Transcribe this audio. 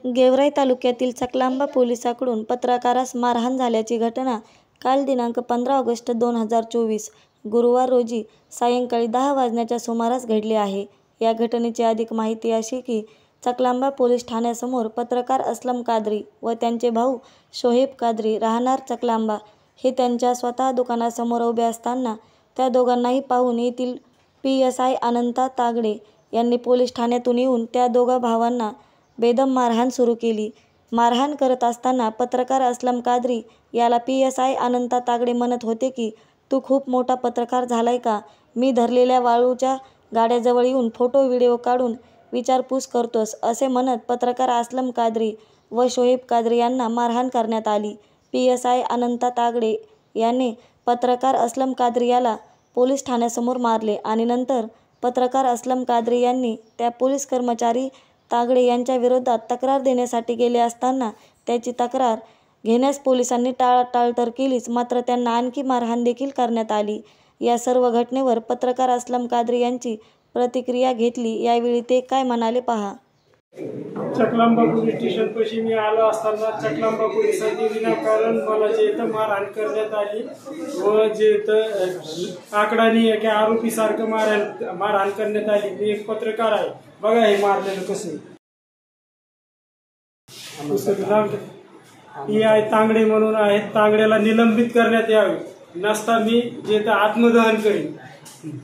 गेवराई तालुक्यातील चकलांबा पोलिसांकडून पत्रकारास मारहाण झाल्याची घटना काल दिनांक 15 ऑगस्ट 2024 गुरुवार रोजी सायंकाळी 10 वाजण्याच्या सुमारास घडली आहे। या घटनेची अधिक माहिती अशी की चकलांबा पोलीस ठाण्यासमोर पत्रकार असलम कादरी व त्यांचे भाऊ शोएब कादरी राहणार चकलांबा हे त्यांच्या स्वतः दुकानासमोर उभे असताना त्या दोघांनाही पाहून येथील PSI अनंता तागडे यांनी पोलीस ठाण्यातून येऊन त्या दोघा भावांना बेदम मारहाण सुरू केली। मारहाण करत असताना पत्रकार असलम कादरी याला PSI अनंता तागडे म्हणत होते की तू खूप मोठा पत्रकार झालाय का, मी धरलेल्या वाळूच्या गाड्याजवळ येऊन फोटो व्हिडिओ काढून विचारपूस करतोस असे म्हणत पत्रकार असलम कादरी व शोएब कादरी यांना मारहाण करण्यात आली। PSI अनंता तागडे याने पत्रकार असलम कादरी याला पोलीस ठाण्यासमोर मारले आणि नंतर पत्रकार असलम कादरी यांनी त्या पोलीस कर्मचारी तागडे यांच्या विरोधात तक्रार देण्यासाठी गेले असताना त्याची तक्रार घेण्यास पोलिसांनी टाळाटाळ तर केलीच, मात्र त्यांना आणखी मारहाण देखील करण्यात आली। या सर्व घटनेवर पत्रकार असलम कादरी यांची प्रतिक्रिया घेतली, यावेळी ते काय म्हणाले पहा। चकलांबा पोलीस स्टेशन पाशी मी आलो असताना चकलांबा पोलिसांनी विनाकारण मला जे इथं मारहाण करण्यात आली व जे इथं आकडानी एका आरोपी सारखं मारहाण करण्यात आली। मी एक पत्रकार आहे, बघा हे मारलेलं कसं PI तांगडे म्हणून आहेत, तांगड्याला निलंबित करण्यात यावे, नसता मी जे आत्मदहन करीन।